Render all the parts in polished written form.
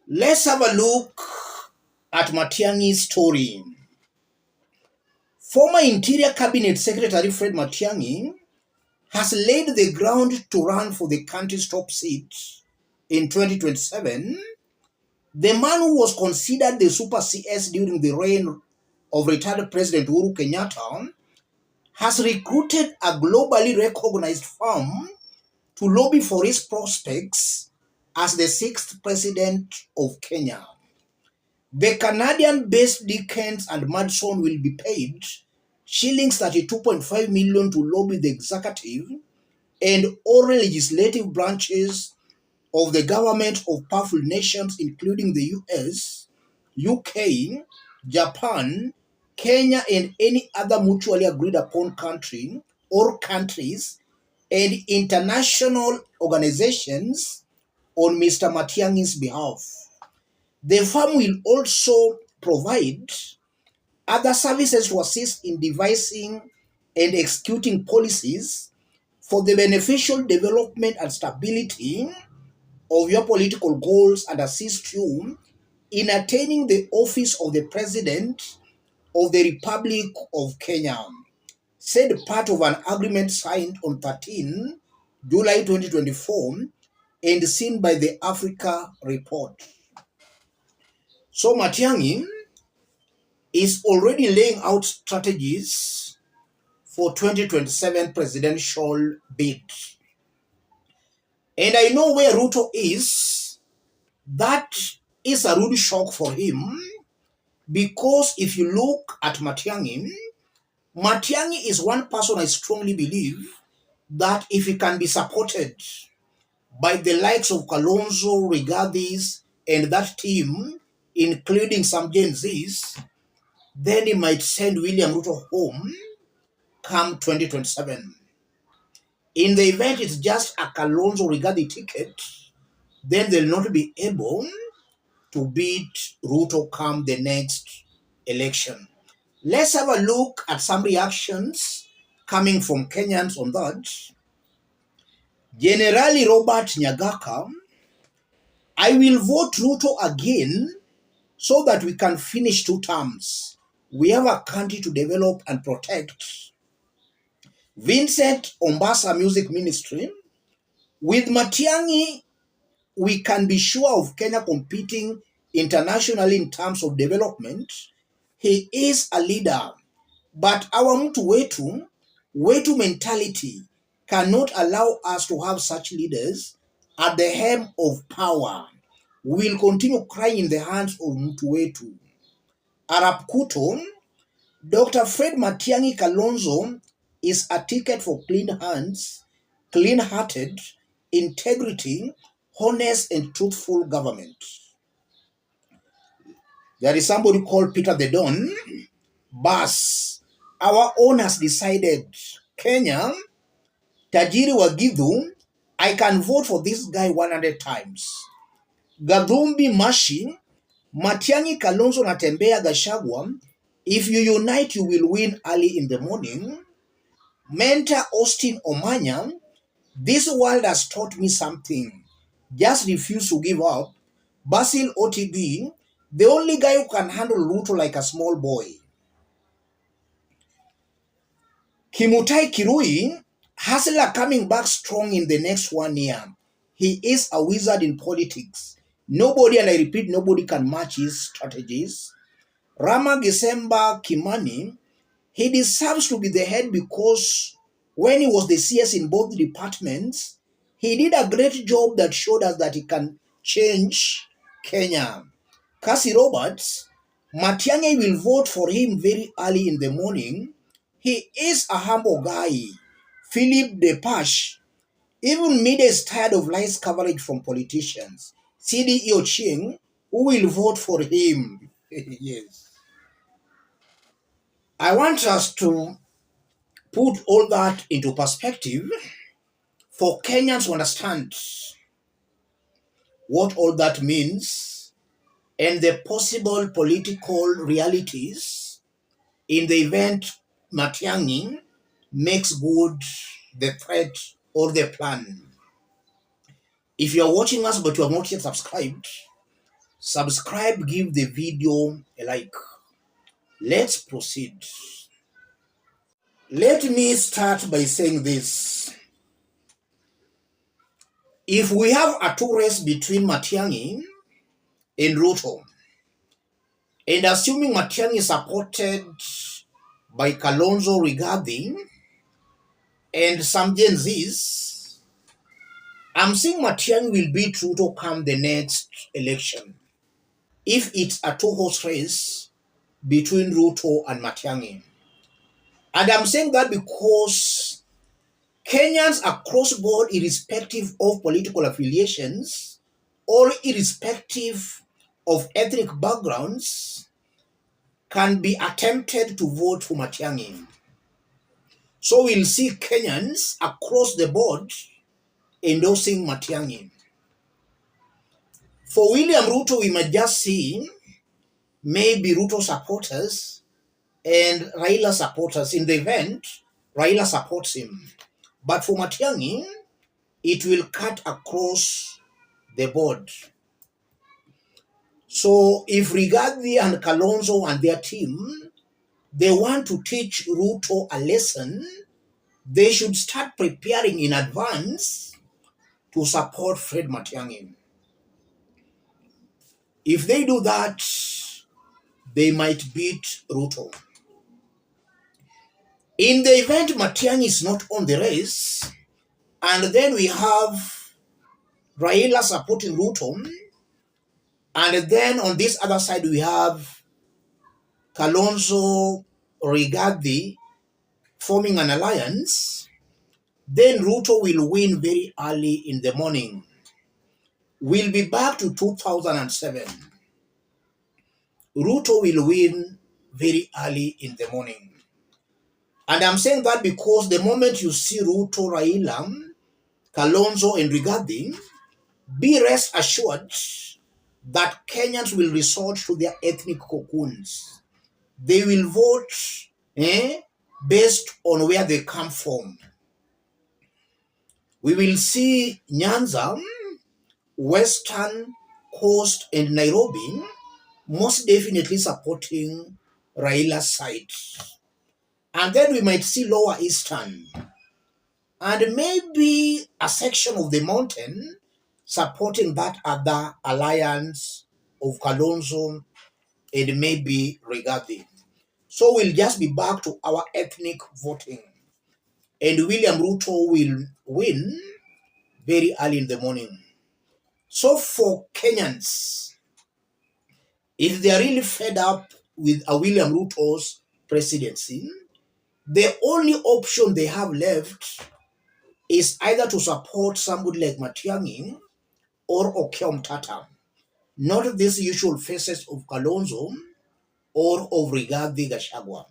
Let's have a look at Matiang'i's story. Former Interior Cabinet Secretary Fred Matiang'i has laid the ground to run for the country's top seat in 2027. The man who was considered the super CS during the reign of retired President Uhuru Kenyatta has recruited a globally recognized firm to lobby for his prospects as the sixth president of Kenya. The Canadian-based Dickens and Madson will be paid shillings 32.5 million to lobby the executive and all legislative branches of the government of powerful nations including the US, UK, Japan, Kenya, and any other mutually agreed upon country or countries and international organizations on Mr. Matiang'i's behalf. The firm will also provide other services to assist in devising and executing policies for the beneficial development and stability of your political goals and assist you in attaining the office of the President of the Republic of Kenya, said part of an agreement signed on 13 July 2024 and seen by the Africa Report. So Matiang'i is already laying out strategies for 2027 presidential bid. And I know where Ruto is. That is a rude shock for him because if you look at Matiang'i is one person I strongly believe that if he can be supported by the likes of Kalonzo, Rigathis, and that team, including some Gen Zs, then he might send William Ruto home come 2027. In the event it's just a Kalonzo Rigathi ticket, then they'll not be able to beat Ruto come the next election. Let's have a look at some reactions coming from Kenyans on that. Generally Robert Nyagaka, I will vote Ruto again so that we can finish 2 terms. We have a country to develop and protect. Vincent Ombasa Music Ministry, with Matiang'i, we can be sure of Kenya competing internationally in terms of development. He is a leader, but our mtu wetu mentality cannot allow us to have such leaders at the helm of power. We will continue crying in the hands of mtu wetu. Arap Kuto, Dr. Fred Matiang'i Kalonzo is a ticket for clean hands, clean-hearted, integrity, honest and truthful government. There is somebody called Peter the Don. Bas, our own has decided. Kenya, Tajiri Wagidhu, I can vote for this guy 100 times. Gadhumbi Mashi, Matiang'i Kalonzo Natembea Gachagua, if you unite you will win early in the morning. Mentor Austin Omanya, this world has taught me something. Just refuse to give up. Basil OTB, the only guy who can handle Ruto like a small boy. Kimutai Kirui, Hustler coming back strong in the next 1 year. He is a wizard in politics. Nobody, and I repeat, nobody can match his strategies. Rama Gesemba Kimani, he deserves to be the head because when he was the CS in both departments, he did a great job that showed us that he can change Kenya. Cassie Roberts, Matiang'i will vote for him very early in the morning. He is a humble guy. Philip Depache, even media is tired of lies coverage from politicians. CD Ochieng, who will vote for him? Yes. I want us to put all that into perspective for Kenyans to understand what all that means and the possible political realities in the event Matiang'i makes good the threat or the plan. If you are watching us but you have not yet subscribed subscribe, give the video a like. Let's proceed. Let me start by saying this. If we have a two race between Matiang'i and Ruto, and assuming Matiang'i is supported by Kalonzo Rigathi and some Gen Zs, I'm saying Matiang'i will beat Ruto come the next election. If it's a two-horse race between Ruto and Matiang'i. And I'm saying that because Kenyans across board, irrespective of political affiliations or irrespective of ethnic backgrounds, can be attempted to vote for Matiang'i. So we'll see Kenyans across the board endorsing Matiang'i. For William Ruto, we might just see maybe Ruto supporters and Raila supporters. In the event, Raila supports him. But for Matiang'i, it will cut across the board. So if Rigathi and Kalonzo and their team, they want to teach Ruto a lesson, they should start preparing in advance to support Fred Matiang'i. If they do that, they might beat Ruto. In the event Matiang'i is not on the race, and then we have Raila supporting Ruto, and then on this other side we have Kalonzo Rigathi forming an alliance, then Ruto will win very early in the morning. We'll be back to 2007. Ruto will win very early in the morning. And I'm saying that because the moment you see Ruto, Raila, Kalonzo, and Rigathi, be rest assured that Kenyans will resort to their ethnic cocoons. They will vote based on where they come from. We will see Nyanza, Western Coast, and Nairobi most definitely supporting Raila's side. And then we might see Lower Eastern and maybe a section of the mountain supporting that other alliance of Kalonzo and maybe Rigathi. So we'll just be back to our ethnic voting. And William Ruto will win very early in the morning. So for Kenyans, if they are really fed up with a William Ruto's presidency, the only option they have left is either to support somebody like Matiang'i or Okiya Mtata, not these usual faces of Kalonzo or of Rigathi Gachagua.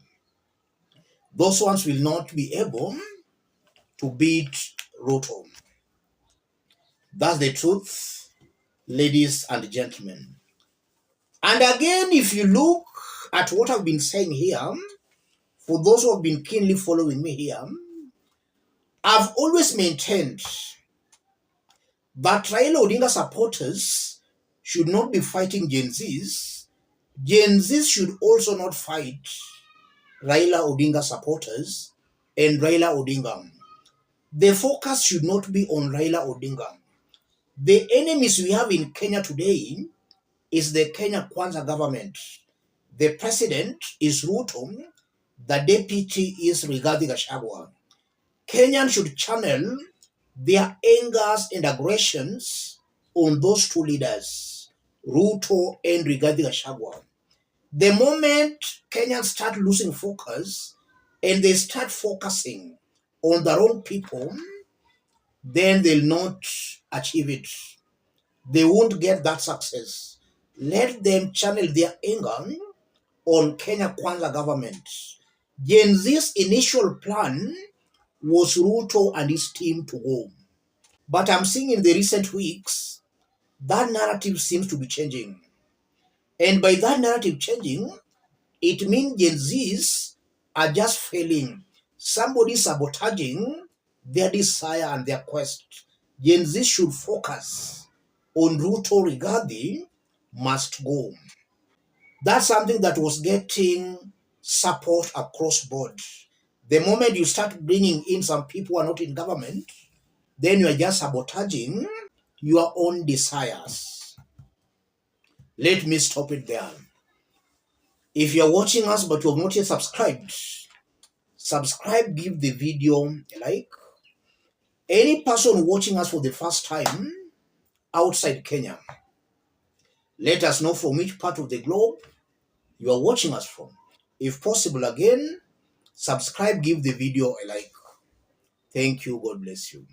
Those ones will not be able to beat Ruto. That's the truth, ladies and gentlemen. And again, if you look at what I've been saying here, for those who have been keenly following me here, I've always maintained that Raila Odinga supporters should not be fighting Gen Zs. Gen Zs should also not fight Raila Odinga supporters and Raila Odinga. The focus should not be on Raila Odinga. The enemies we have in Kenya today is the Kenya Kwanza government. The president is Ruto, the deputy is Rigathi Gachagua. Kenyans should channel their angers and aggressions on those two leaders, Ruto and Rigathi Gachagua. The moment Kenyans start losing focus and they start focusing on the wrong people, then they'll not achieve it. They won't get that success. Let them channel their anger on Kenya Kwanza government. Gen Z's initial plan was Ruto and his team to go. But I'm seeing in the recent weeks, that narrative seems to be changing. And by that narrative changing, it means Gen Zs are just failing. Somebody sabotaging their desire and their quest. Gen Z should focus on Ruto Rigathi must go. That's something that was getting support across board. The moment you start bringing in some people who are not in government, then you are just sabotaging your own desires. Let me stop it there. If you're watching us but you have not yet subscribed, subscribe, give the video a like. Any person watching us for the first time outside Kenya, let us know from which part of the globe you are watching us from. If possible, again, subscribe, give the video a like. Thank you. God bless you.